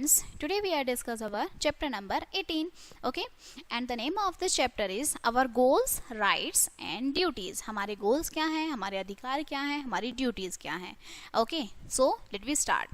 friends, today we are discuss our chapter number 18. Okay, and the name of this chapter is our goals, rights and duties. हमारे goals क्या हैं, हमारे अधिकार क्या हैं, हमारी duties क्या हैं. Okay, so let we start.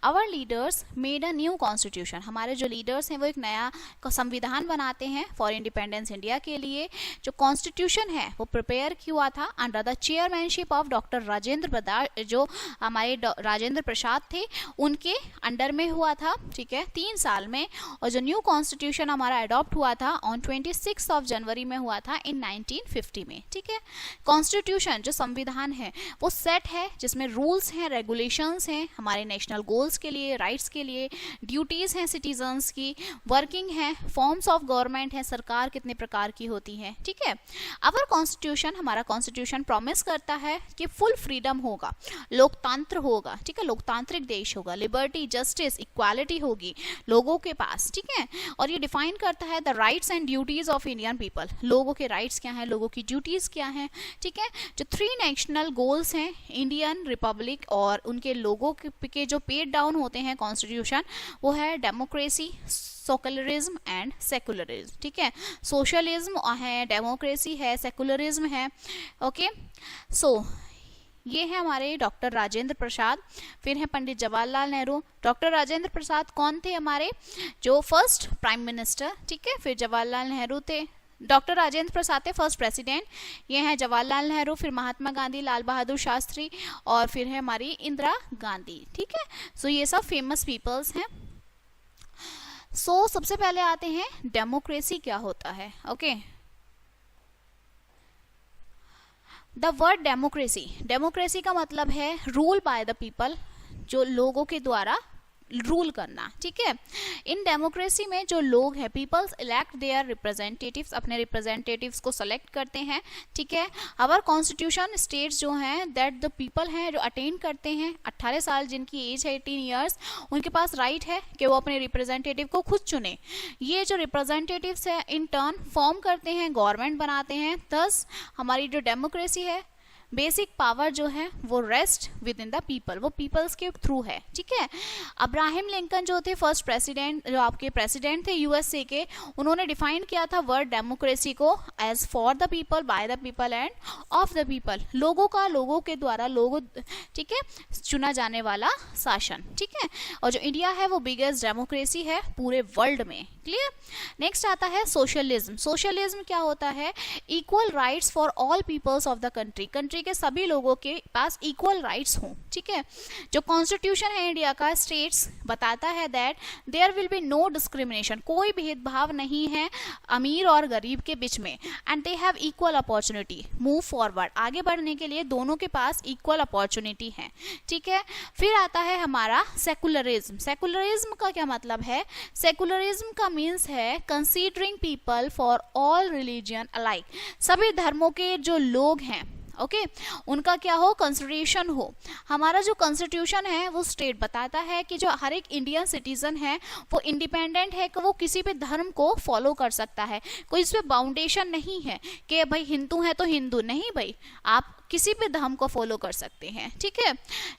Our leaders made a new constitution. हमारे जो leaders हैं वो एक नया संविधान बनाते हैं for independence India के लिए. जो constitution है वो prepare हुआ था under the chairmanship of Dr. Rajendra Prasad, जो हमारे राजेंद्र प्रसाद थे उनके अंडर में हुआ था. ठीक है, 3 साल में. और जो न्यू कॉन्स्टिट्यूशन हमारा अडॉप्ट हुआ था ऑन 26 ऑफ जनवरी में हुआ था इन 1950 में. ठीक है, कॉन्स्टिट्यूशन जो संविधान है वो सेट है जिसमें रूल्स हैं, रेगुलेशंस हैं हमारे नेशनल गोल्स के लिए, राइट्स के लिए, ड्यूटीज हैं सिटीजन्स की, वर्किंग है, फॉर्म्स ऑफ गवर्नमेंट है, सरकार कितने प्रकार की होती है. ठीक है, अवर कॉन्स्टिट्यूशन, हमारा कॉन्स्टिट्यूशन प्रॉमिस करता है कि फुल फ्रीडम होगा, लोकतंत्र होगा. ठीक है, लोकतांत्रिक देश होगा, लिबर्टी, जस्टिस, इक्वालिटी होगी लोगों के पास. ठीक है, और ये डिफाइन करता है the rights and duties of Indian people. लोगों के राइट्स क्या हैं, लोगों की ड्यूटीज क्या हैं. ठीक है, जो 3 नेशनल गोल्स हैं इंडियन रिपब्लिक और उनके लोगों के जो पेड डाउन होते हैं कॉन्स्टिट्यूशन, वो है डेमोक्रेसी, सोशलिज्म एंड सेकुलरिज्म. ठीक है, सोशलिज्म है, डेमोक्रेसी है, सेकुलरिज्म है. ओके, सो ये है हमारे डॉक्टर राजेंद्र प्रसाद. फिर है पंडित जवाहरलाल नेहरू. डॉक्टर राजेंद्र प्रसाद कौन थे, हमारे जो फर्स्ट प्राइम मिनिस्टर. ठीक है, फिर जवाहरलाल नेहरू थे. डॉक्टर राजेंद्र प्रसाद थे फर्स्ट प्रेसिडेंट. ये हैं जवाहरलाल नेहरू, फिर महात्मा गांधी, लाल बहादुर शास्त्री और फिर है हमारी इंदिरा गांधी. ठीक है, सो ये सब फेमस पीपल्स हैं. सो सबसे पहले आते हैं डेमोक्रेसी क्या होता है. Okay, the word democracy, democracy का मतलब है रूल बाय द पीपल, जो लोगों के द्वारा रूल करना. ठीक है, इन डेमोक्रेसी में जो लोग हैं पीपल्स इलेक्ट देयर रिप्रेजेंटेटिव्स, अपने रिप्रेजेंटेटिव्स को सेलेक्ट करते हैं. ठीक है, अवर कॉन्स्टिट्यूशन स्टेट्स जो हैं दैट द पीपल हैं जो अटेन करते हैं 18 साल जिनकी एज है 18 ईयर्स, उनके पास राइट है कि वो अपने रिप्रेजेंटेटिव को खुद चुने. ये जो रिप्रेजेंटेटिव्स है इन टर्न फॉर्म करते हैं, गवर्नमेंट बनाते हैं. थस हमारी जो डेमोक्रेसी है बेसिक पावर जो है वो rest with in the people, वो पीपल्स के थ्रू है. ठीक है, अब्राहम लिंकन जो थे फर्स्ट प्रेसिडेंट, जो आपके प्रेसिडेंट थे यूएसए के, उन्होंने डिफाइन किया था वर्ड डेमोक्रेसी को as for the people, by the people and of the people. लोगों का, लोगों के द्वारा, लोगों, ठीक है, चुना जाने वाला शासन. ठीक है, और जो इंडिया है वो बिगेस्ट डेमोक्रेसी है पूरे वर्ल्ड में. क्लियर. नेक्स्ट आता है सोशलिज्म. सोशलिज्म क्या होता है, equal rights for all peoples of the country, country के सभी लोगों के पास इक्वल राइट्स हों. ठीक है, जो कॉन्स्टिट्यूशन है इंडिया का स्टेट्स बताता है that there will be no discrimination, कोई भेदभाव नहीं है अमीर और गरीब के बीच में. And they have equal opportunity move forward, आगे बढ़ने के लिए दोनों के पास इक्वल अपॉर्चुनिटी है. ठीक है, फिर आता है हमारा सेकुलरिज्म. सेकुलरिज्म का क्या मतलब है, सेकुलरिज्म का मीन्स है considering people for all religion alike, सभी धर्मों के जो लोग हैं ओके उनका क्या हो, कंसिडरेशन हो. हमारा जो कॉन्स्टिट्यूशन है वो स्टेट बताता है कि जो हर एक इंडियन सिटीजन है वो इंडिपेंडेंट है कि वो किसी भी धर्म को फॉलो कर सकता है. कोई इस पे बाउंडेशन नहीं है कि भाई हिंदू है तो हिंदू नहीं, भाई आप किसी भी धर्म को फॉलो कर सकते हैं. ठीक है,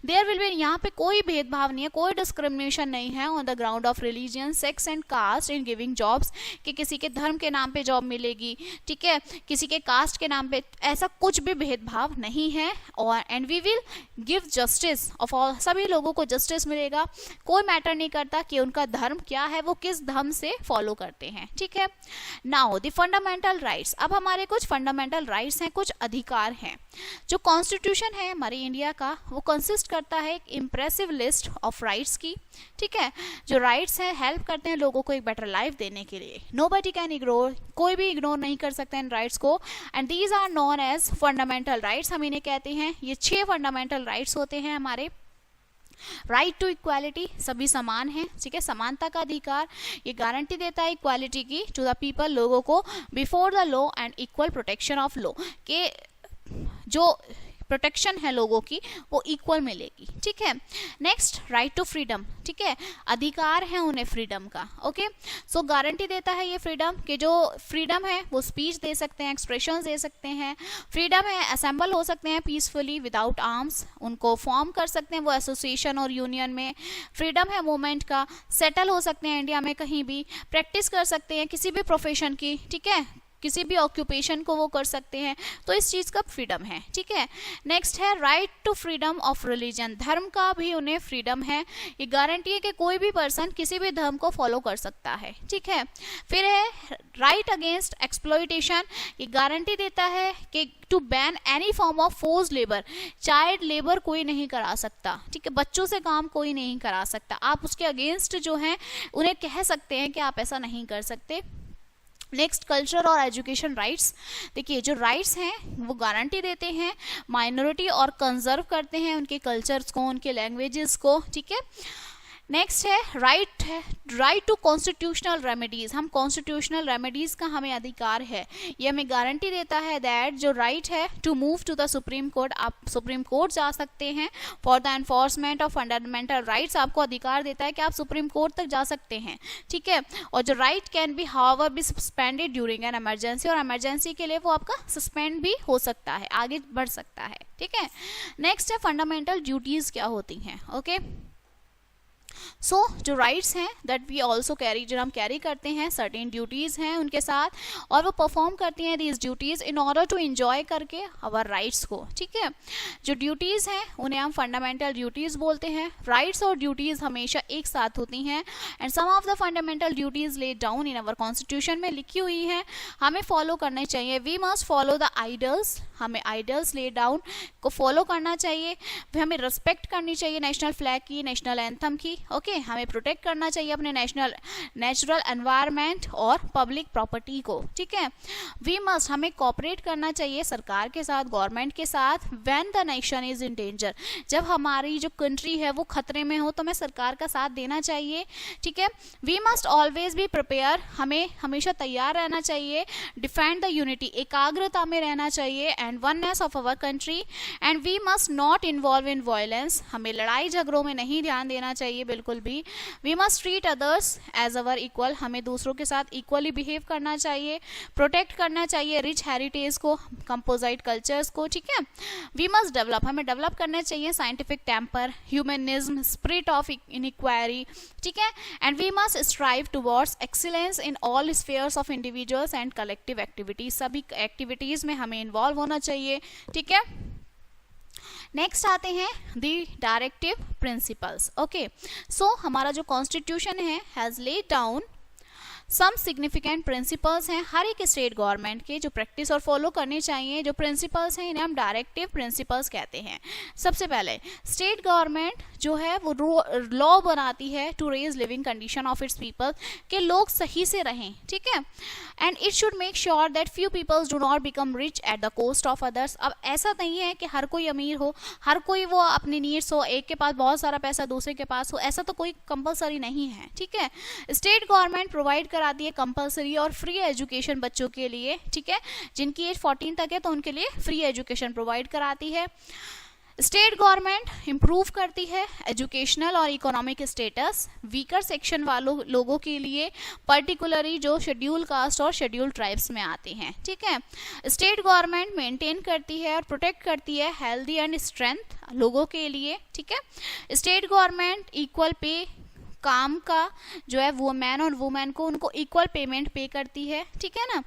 देयर विल बी, यहाँ पे कोई भेदभाव नहीं है, कोई डिस्क्रिमिनेशन नहीं है on the ground of religion, sex and caste in giving jobs, कि किसी के धर्म के नाम पे जॉब मिलेगी. ठीक है, किसी के कास्ट के नाम पे, ऐसा कुछ भी भेदभाव नहीं है. और and we will give justice of all, सभी लोगों को जस्टिस मिलेगा. कोई मैटर नहीं करता कि उनका धर्म क्या है, वो किस धर्म से फॉलो करते हैं. ठीक है, नाउ द फंडामेंटल राइट्स. अब हमारे कुछ फंडामेंटल राइट्स हैं, कुछ अधिकार हैं. जो कॉन्स्टिट्यूशन है हमारे इंडिया का वो कंसिस्ट करता है एक इम्प्रेसिव लिस्ट ऑफ राइट्स की. ठीक है, जो राइट्स हैं हेल्प करते हैं लोगों को एक बेटर लाइफ देने के लिए. नोबडी कैन इग्नोर, कोई भी इग्नोर नहीं कर सकता इन राइट्स को. And these are known as fundamental rights, हम इन्हें कहते हैं. ये 6 फंडामेंटल राइट्स होते हैं हमारे. राइट टू इक्वालिटी, सभी समान हैं. ठीक है, समानता का अधिकार, ये गारंटी देता है इक्वालिटी की टू द पीपल, लोगों को, before the law and equal protection of law, के जो प्रोटेक्शन है लोगों की वो इक्वल मिलेगी, ठीक है। नेक्स्ट, राइट टू फ्रीडम, ठीक है, अधिकार है उन्हें फ्रीडम का, ओके। सो गारंटी देता है ये फ्रीडम कि जो फ्रीडम है वो स्पीच दे सकते हैं, एक्सप्रेशन दे सकते हैं, फ्रीडम है असेंबल हो सकते हैं पीसफुली विदाउट आर्म्स, उनको फॉर्म कर सकते हैं वो एसोसिएशन और यूनियन में, फ्रीडम है मूवमेंट का, सेटल हो सकते हैं इंडिया में कहीं भी, प्रैक्टिस कर सकते हैं किसी भी प्रोफेशन की, ठीक है, किसी भी ऑक्यूपेशन को वो कर सकते हैं, तो इस चीज़ का फ्रीडम है, ठीक है। नेक्स्ट है right to freedom of religion, धर्म का भी उन्हें फ्रीडम है, ये गारंटी है कि कोई भी पर्सन किसी भी धर्म को फॉलो कर सकता है, ठीक है। फिर है राइट अगेंस्ट एक्सप्लॉयटेशन, ये गारंटी देता है कि to ban any form of force labour, child labour कोई नहीं करा सकता, ठीक है, बच्चों से काम कोई नहीं करा सकता, आप उसके अगेंस्ट जो हैं उन्हें कह सकते हैं कि आप ऐसा नहीं कर सकते। नेक्स्ट, कल्चर और एजुकेशन राइट्स, देखिए जो राइट्स हैं वो गारंटी देते हैं माइनॉरिटी और कंजर्व करते हैं उनके कल्चर्स को, उनके लैंग्वेजेस को, ठीक है। नेक्स्ट है राइट टू कॉन्स्टिट्यूशनल रेमेडीज, हम कॉन्स्टिट्यूशनल रेमेडीज का हमें अधिकार है, ये हमें गारंटी देता है दैट जो राइट है to move to the supreme court, आप सुप्रीम कोर्ट जा सकते हैं for the enforcement of fundamental rights, आपको अधिकार देता है कि आप सुप्रीम कोर्ट तक जा सकते हैं, ठीक है। और जो right can be however be suspended during an emergency, और इमरजेंसी के लिए वो आपका सस्पेंड भी हो सकता है, आगे बढ़ सकता है, ठीक है। नेक्स्ट है फंडामेंटल ड्यूटीज क्या होती हैं, ओके। सो जो राइट्स हैं दैट वी ऑल्सो कैरी, जो हम कैरी करते हैं सर्टेन ड्यूटीज़ हैं उनके साथ, और वो परफॉर्म करती हैं these duties in order to enjoy करके आवर राइट्स को, ठीक है। जो ड्यूटीज़ हैं उन्हें हम फंडामेंटल ड्यूटीज़ बोलते हैं, राइट्स और ड्यूटीज़ हमेशा एक साथ होती हैं, and some of the fundamental duties laid down in our constitution में लिखी हुई हैं, हमें फॉलो करने चाहिए। We must follow the ideals, हमें आइडल्स ले डाउन को फॉलो करना चाहिए, हमें रिस्पेक्ट करनी चाहिए नेशनल फ्लैग की, नेशनल एंथम की, ओके। हमें प्रोटेक्ट करना चाहिए अपने नेचुरल एनवायरनमेंट और पब्लिक प्रॉपर्टी को, ठीक है। वी मस्ट, हमें कोऑपरेट करना चाहिए सरकार के साथ, गवर्नमेंट के साथ, when the nation is in danger, जब हमारी जो कंट्री है वो खतरे में हो तो हमें सरकार का साथ देना चाहिए, ठीक है। We must always be prepare, हमें हमेशा तैयार रहना चाहिए, डिफेंड द यूनिटी, एकाग्रता में रहना चाहिए, and oneness of our country, and we must not involve in violence, हमें लड़ाई झगड़ों में नहीं ध्यान देना चाहिए बिल्कुल भी। We must treat others as our equal, हमें दूसरों के साथ इक्वली बिहेव करना चाहिए, प्रोटेक्ट करना चाहिए रिच हेरिटेज को, कंपोजिट कल्चर्स को, ठीक है। वी मस्ट डेवलप, हमें डेवलप करना चाहिए scientific temper, humanism, spirit of inquiry, ठीक है। And we must strive towards excellence in all spheres of individuals and collective activities, सभी एक्टिविटीज में हमें इन्वॉल्व होना चाहिए, ठीक है। नेक्स्ट आते हैं the directive principles, okay. So हमारा जो कॉन्स्टिट्यूशन है has laid down some significant principles हैं हर एक स्टेट गवर्नमेंट के जो प्रैक्टिस और फॉलो करने चाहिए, जो प्रिंसिपल्स हैं इन्हें हम डायरेक्टिव प्रिंसिपल्स कहते हैं। सबसे पहले स्टेट गवर्नमेंट जो है वो लॉ बनाती है to raise living condition of its people, कि लोग सही से रहें, ठीक है, and it should make sure that few peoples do not become rich at the cost of others. अब ऐसा नहीं है कि हर कोई अमीर हो, हर कोई वो अपनी नीड्स हो, एक के पास बहुत सारा पैसा दूसरे के पास हो, ऐसा तो कोई कंपलसरी नहीं है, ठीक है। स्टेट गवर्नमेंट प्रोवाइड कराती है कंपलसरी और फ्री एजुकेशन बच्चों के लिए, ठीक है, जिनकी एज 14 तक है तो उनके लिए फ्री एजुकेशन प्रोवाइड कराती है। स्टेट गवर्नमेंट इंप्रूव करती है एजुकेशनल और इकोनॉमिक स्टेटस वीकर सेक्शन वालों लोगों के लिए, पर्टिकुलरली जो शेड्यूल कास्ट और शेड्यूल ट्राइब्स में आते हैं, ठीक है। स्टेट गवर्नमेंट मेंटेन करती है और प्रोटेक्ट करती है हेल्दी एंड स्ट्रेंथ लोगों के लिए, ठीक है। स्टेट गवर्नमेंट इक्वल पे, काम का जो है वो मैन और वुमेन को उनको इक्वल पेमेंट पे करती है, ठीक है ना।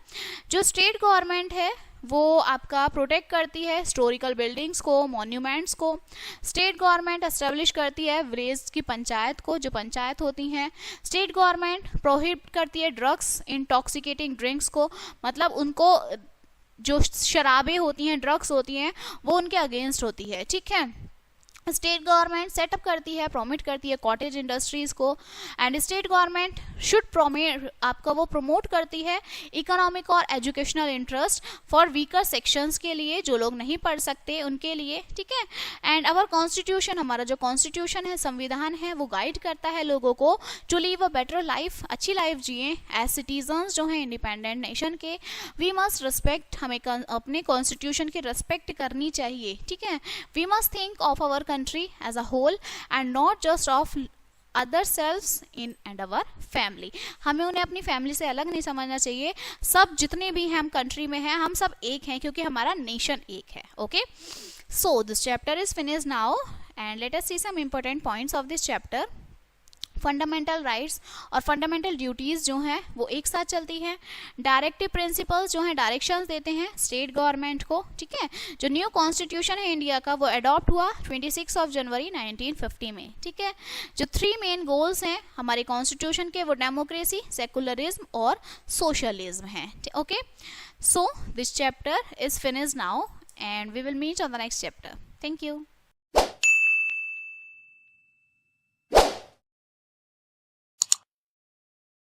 जो स्टेट गवर्नमेंट है वो आपका प्रोटेक्ट करती है हिस्टोरिकल बिल्डिंग्स को, मॉन्यूमेंट्स को। स्टेट गवर्नमेंट एस्टेब्लिश करती है विलेज की पंचायत को, जो पंचायत होती हैं। स्टेट गवर्नमेंट प्रोहिबिट करती है ड्रग्स, इंटॉक्सिकेटिंग ड्रिंक्स को, मतलब उनको जो शराबें होती हैं, ड्रग्स होती हैं, वो उनके अगेंस्ट होती है, ठीक है। स्टेट गवर्नमेंट सेटअप करती है, प्रमोट करती है कॉटेज इंडस्ट्रीज को, and state government should promote, आपका वो प्रमोट करती है इकोनॉमिक और educational interest for weaker sections के लिए, जो लोग नहीं पढ़ सकते उनके लिए, ठीक है। एंड अवर कॉन्स्टिट्यूशन, हमारा जो कॉन्स्टिट्यूशन है, संविधान है, वो गाइड करता है लोगों को to live a better life, अच्छी लाइफ जिए एज सिटीजन्स जो हैं इंडिपेंडेंट नेशन के। वी मस्ट रिस्पेक्ट, हमें अपने कॉन्स्टिट्यूशन की रिस्पेक्ट करनी चाहिए, ठीक है। We must think of our country as a whole and not just of other selves in and our family। हमें उन्हें अपनी फैमिली से अलग नहीं समझना चाहिए, सब जितने भी हम कंट्री में हैं हम सब एक हैं, क्योंकि हमारा नेशन एक है। Okay, so this chapter is finished now and let us see some important points of this chapter. Fundamental rights और फंडामेंटल ड्यूटीज़ जो हैं वो एक साथ चलती हैं। डायरेक्टिव प्रिंसिपल्स जो हैं डायरेक्शंस देते हैं स्टेट गवर्नमेंट को, ठीक है। जो न्यू कॉन्स्टिट्यूशन है इंडिया का वो अडॉप्ट हुआ 26 जनवरी 1950 में, ठीक है। जो 3 मेन गोल्स हैं हमारे कॉन्स्टिट्यूशन के वो डेमोक्रेसी, सेकुलरिज्म और सोशलिज्म हैं। Okay, so this chapter is finished now and we will meet on the next chapter. Thank you.